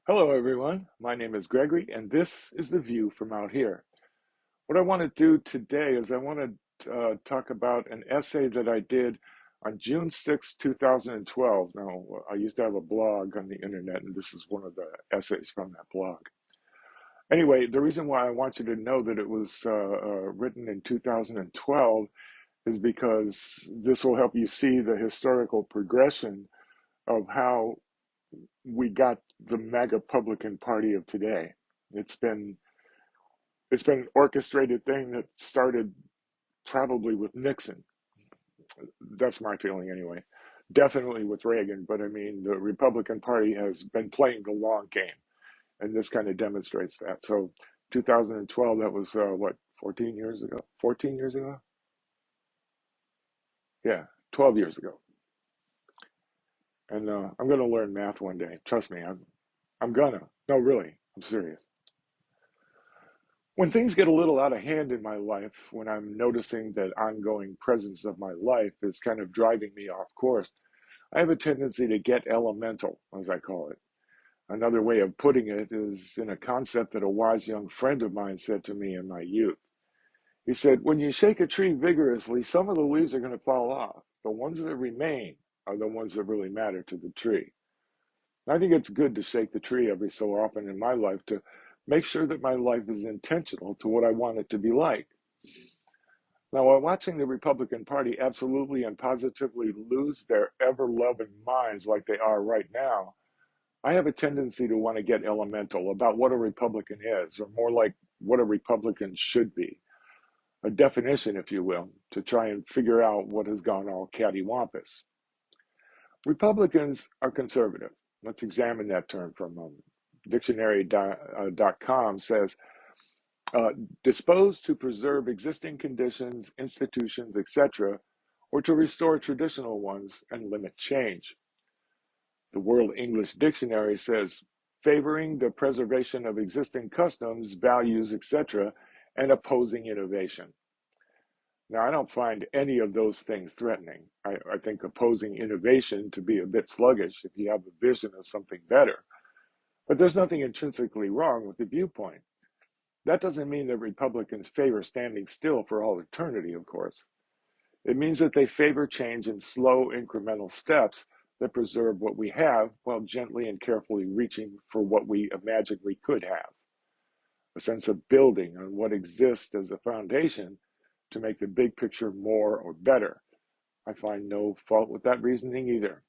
Hello, everyone. My name is Gregory, and this is the view from out here. What I want to do today is I want to talk about an essay that I did on June 6th, 2012. Now, I used to have a blog on the internet, and this is one of the essays from that blog. Anyway, the reason why I want you to know that it was written in 2012 is because this will help you see the historical progression of how we got the MAGA Republican Party of today. It's been it's been an orchestrated thing that started probably with Nixon. That's my feeling anyway. Definitely with Reagan, but I mean the Republican Party has been playing the long game, and this kind of demonstrates that. So, 2012, that was what, 14 years ago? 14 years ago? Yeah, 12 years ago. And I'm gonna learn math one day. Trust me, I'm gonna. No, really, I'm serious. When things get a little out of hand in my life, when I'm noticing that ongoing presence of my life is kind of driving me off course, I have a tendency to get elemental, as I call it. Another way of putting it is in a concept that a wise young friend of mine said to me in my youth. He said, when you shake a tree vigorously, some of the leaves are going to fall off. The ones that remain are the ones that really matter to the tree. I think it's good to shake the tree every so often in my life to make sure that my life is intentional to what I want it to be like. Now, while watching the Republican Party absolutely and positively lose their ever loving minds like they are right now, I have a tendency to want to get elemental about what a Republican is, or more like what a Republican should be. A definition, if you will, to try and figure out what has gone all cattywampus. Republicans are conservative. Let's examine that term for a moment. Dictionary.com says uh, disposed to preserve existing conditions, institutions, etc., or to restore traditional ones and limit change. The World English Dictionary says favoring the preservation of existing customs, values, etc., and opposing innovation. Now, I don't find any of those things threatening. I think opposing innovation to be a bit sluggish if you have a vision of something better. But there's nothing intrinsically wrong with the viewpoint. That doesn't mean that Republicans favor standing still for all eternity, of course. It means that they favor change in slow, incremental steps that preserve what we have while gently and carefully reaching for what we imagine we could have. A sense of building on what exists as a foundation to make the big picture more or better. I find no fault with that reasoning either.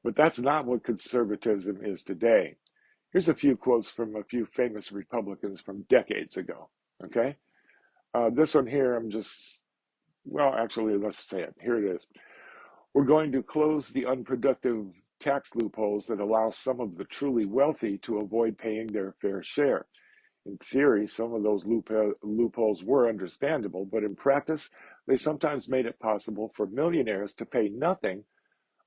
But that's not what conservatism is today. Here's a few quotes from a few famous Republicans from decades ago. Okay? This one here, well, actually, let's say it. Here it is. We're going to close the unproductive tax loopholes that allow some of the truly wealthy to avoid paying their fair share. In theory, some of those loopholes were understandable, but in practice, they sometimes made it possible for millionaires to pay nothing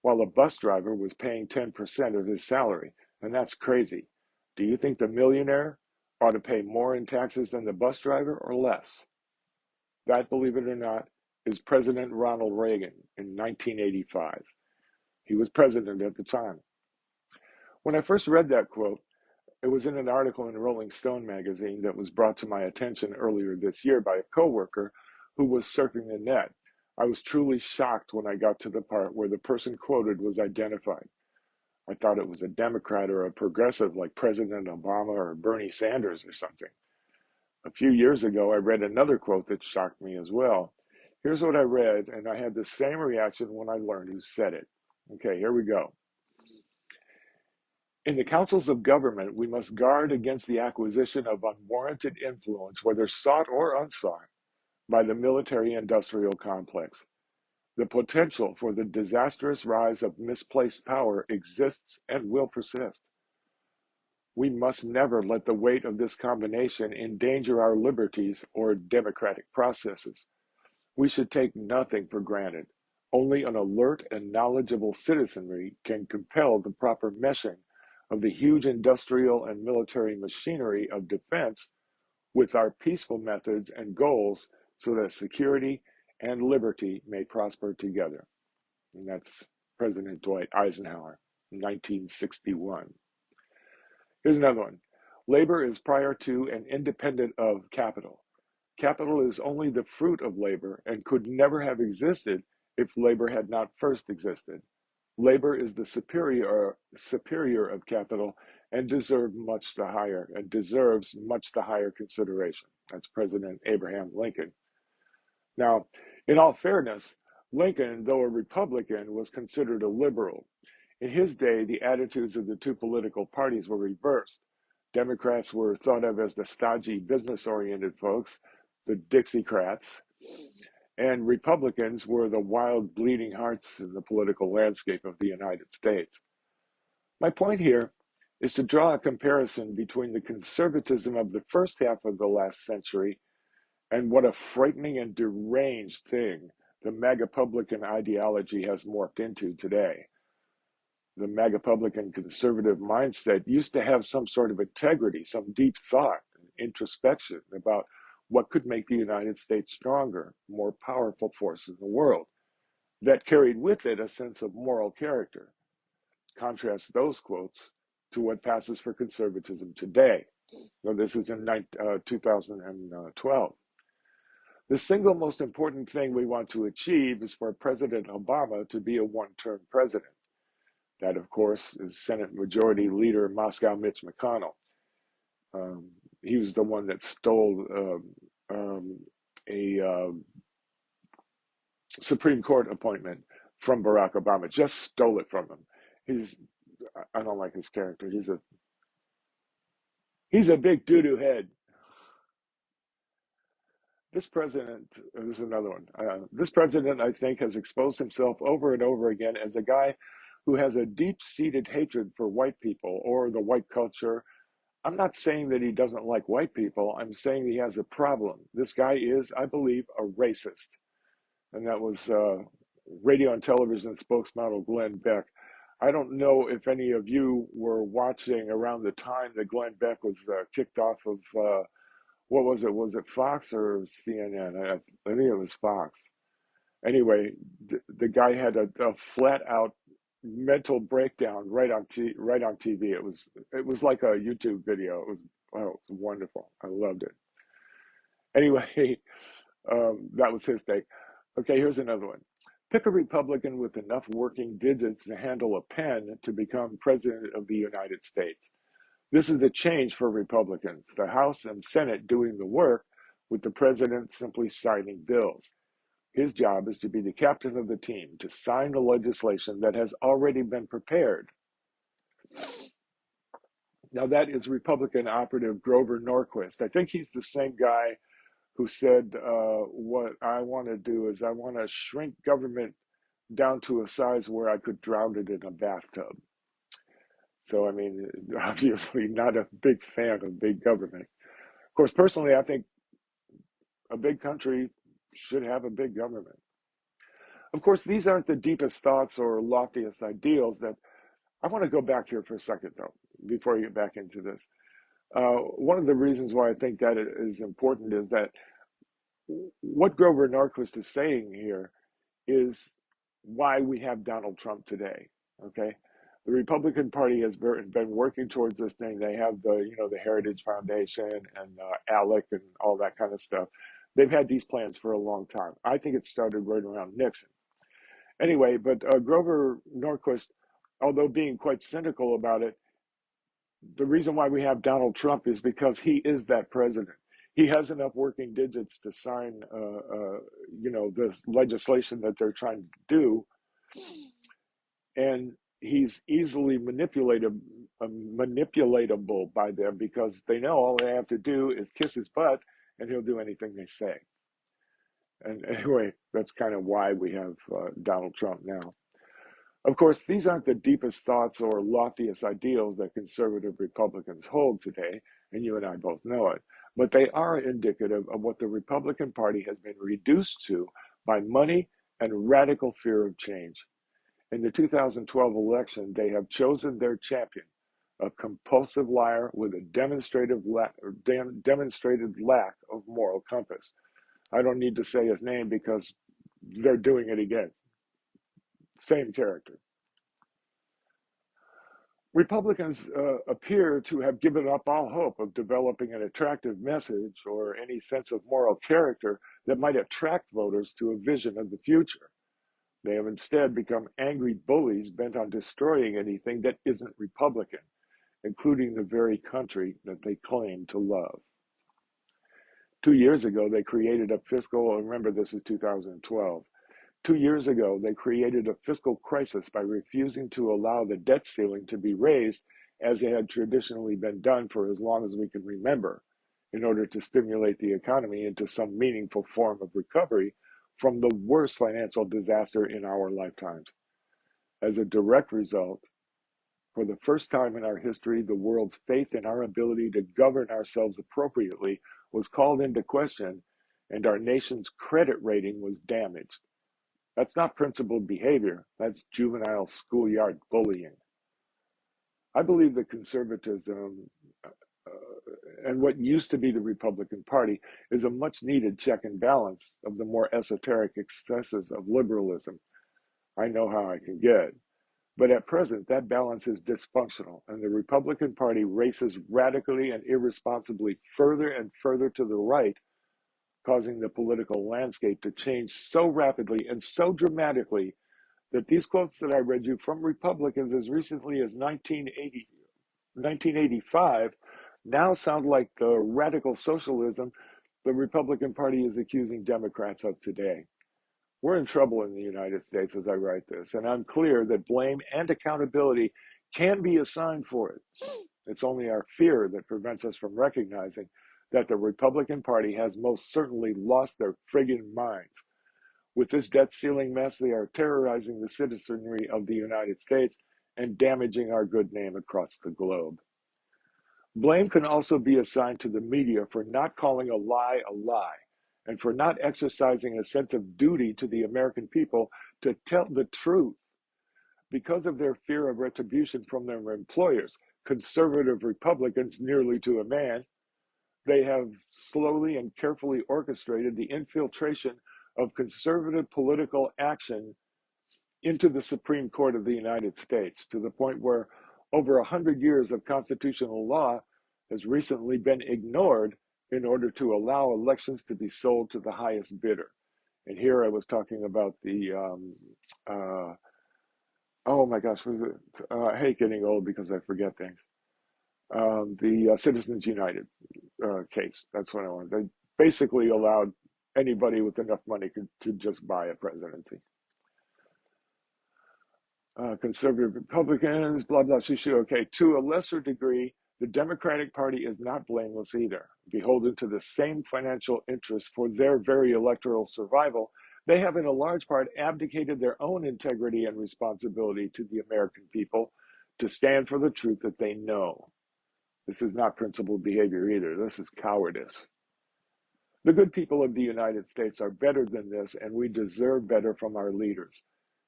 while a bus driver was paying 10% of his salary. And that's crazy. Do you think the millionaire ought to pay more in taxes than the bus driver or less? That, believe it or not, is President Ronald Reagan in 1985. He was president at the time. When I first read that quote, it was in an article in Rolling Stone magazine that was brought to my attention earlier this year by a coworker who was surfing the net. I was truly shocked when I got to the part where the person quoted was identified. I thought it was a Democrat or a progressive like President Obama or Bernie Sanders or something. A few years ago, I read another quote that shocked me as well. Here's what I read, and I had the same reaction when I learned who said it. Okay, here we go. In the councils of government, we must guard against the acquisition of unwarranted influence, whether sought or unsought, by the military industrial complex. The potential for the disastrous rise of misplaced power exists and will persist. We must never let the weight of this combination endanger our liberties or democratic processes. We should take nothing for granted. Only an alert and knowledgeable citizenry can compel the proper meshing of the huge industrial and military machinery of defense with our peaceful methods and goals so that security and liberty may prosper together. And that's President Dwight Eisenhower, 1961. Here's another one. Labor is prior to and independent of capital. Capital is only the fruit of labor and could never have existed if labor had not first existed. Labor is the superior of capital and deserves much the higher consideration. That's President Abraham Lincoln. Now, in all fairness, Lincoln, though a Republican, was considered a liberal. In his day, the attitudes of the two political parties were reversed. Democrats were thought of as the stodgy, business oriented folks, the Dixiecrats, and Republicans were the wild, bleeding hearts in the political landscape of the United States. My point here is to draw a comparison between the conservatism of the first half of the last century and what a frightening and deranged thing the MAGA-publican ideology has morphed into today. The MAGA-publican conservative mindset used to have some sort of integrity, some deep thought, introspection about what could make the United States stronger, more powerful force in the world, that carried with it a sense of moral character. Contrast those quotes to what passes for conservatism today. Now, this is in 2012. The single most important thing we want to achieve is for President Obama to be a one-term president. That, of course, is Senate Majority Leader Moscow Mitch McConnell. He was the one that stole a Supreme Court appointment from Barack Obama. Just stole it from him. I don't like his character. He's a big doo-doo head. This is another one. This president, I think, has exposed himself over and over again as a guy who has a deep-seated hatred for white people or the white culture. I'm not saying that he doesn't like white people. I'm saying he has a problem. This guy is, I believe, a racist. And that was radio and television spokesmodel Glenn Beck. I don't know if any of you were watching around the time that Glenn Beck was kicked off of, what was it? Was it Fox or CNN? I think it was Fox. Anyway, the guy had a flat out mental breakdown right on TV. It was like a YouTube video. It was wonderful. I loved it. Anyway, that was his take. Okay, here's another one. Pick a Republican with enough working digits to handle a pen to become president of the United States. This is a change for Republicans, the House and Senate doing the work with the president simply signing bills. His job is to be the captain of the team, to sign the legislation that has already been prepared. Now, that is Republican operative Grover Norquist. I think he's the same guy who said, what I want to do is I want to shrink government down to a size where I could drown it in a bathtub. So, I mean, obviously not a big fan of big government. Of course, personally, I think a big country should have a big government. Of course, these aren't the deepest thoughts or loftiest ideals that I want to go back here for a second, though, before you get back into this. One of the reasons why I think that is important is that what Grover Norquist is saying here is why we have Donald Trump today. Okay, the Republican Party has been working towards this thing. They have the Heritage Foundation and ALEC and all that kind of stuff. They've had these plans for a long time. I think it started right around Nixon. Anyway, but Grover Norquist, although being quite cynical about it, the reason why we have Donald Trump is because he is that president. He has enough working digits to sign, this legislation that they're trying to do, and he's easily manipulatable by them because they know all they have to do is kiss his butt, and he'll do anything they say. And anyway, that's kind of why we have Donald Trump now. Of course, these aren't the deepest thoughts or loftiest ideals that conservative Republicans hold today, and you and I both know it. But they are indicative of what the Republican Party has been reduced to by money and radical fear of change. In the 2012 election, they have chosen their champion, a compulsive liar with a demonstrated lack of moral compass. I don't need to say his name because they're doing it again. Same character. Republicans appear to have given up all hope of developing an attractive message or any sense of moral character that might attract voters to a vision of the future. They have instead become angry bullies bent on destroying anything that isn't Republican, including the very country that they claim to love. 2 years ago, they created a fiscal, remember this is 2012. 2 years ago, they created a fiscal crisis by refusing to allow the debt ceiling to be raised as it had traditionally been done for as long as we can remember, in order to stimulate the economy into some meaningful form of recovery from the worst financial disaster in our lifetimes. As a direct result, for the first time in our history, the world's faith in our ability to govern ourselves appropriately was called into question, and our nation's credit rating was damaged. That's not principled behavior, that's juvenile schoolyard bullying. I believe that conservatism and what used to be the Republican Party is a much needed check and balance of the more esoteric excesses of liberalism. I know how I can get. But at present, that balance is dysfunctional, and the Republican Party races radically and irresponsibly further and further to the right, causing the political landscape to change so rapidly and so dramatically that these quotes that I read you from Republicans as recently as 1985 now sound like the radical socialism the Republican Party is accusing Democrats of today. We're in trouble in the United States as I write this, and I'm clear that blame and accountability can be assigned for it. It's only our fear that prevents us from recognizing that the Republican Party has most certainly lost their friggin' minds. With this debt ceiling mess, they are terrorizing the citizenry of the United States and damaging our good name across the globe. Blame can also be assigned to the media for not calling a lie, and for not exercising a sense of duty to the American people to tell the truth. Because of their fear of retribution from their employers, conservative Republicans, nearly to a man, they have slowly and carefully orchestrated the infiltration of conservative political action into the Supreme Court of the United States, to the point where over 100 years of constitutional law has recently been ignored in order to allow elections to be sold to the highest bidder. And here I was talking about the, oh my gosh, I hate getting old because I forget things. The Citizens United case, that's what I wanted. They basically allowed anybody with enough money to just buy a presidency. Conservative Republicans, blah, blah, shoo. Okay, to a lesser degree, the Democratic Party is not blameless either. Beholden to the same financial interests for their very electoral survival, they have in a large part abdicated their own integrity and responsibility to the American people to stand for the truth that they know. This is not principled behavior either. This is cowardice. The good people of the United States are better than this, and we deserve better from our leaders.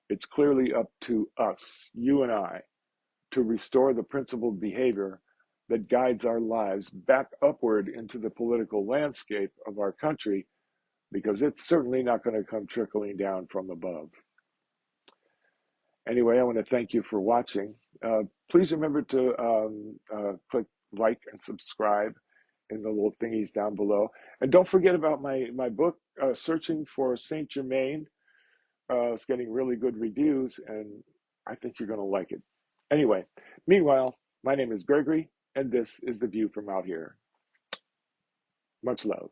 It's clearly up to us, you and I, to restore the principled behavior that guides our lives back upward into the political landscape of our country, because it's certainly not going to come trickling down from above. Anyway, I want to thank you for watching. Please remember to click like and subscribe in the little thingies down below. And don't forget about my book, Searching for Saint Germain. It's getting really good reviews, and I think you're going to like it. Anyway, meanwhile, my name is Gregory, and this is The View from Out Here. Much love.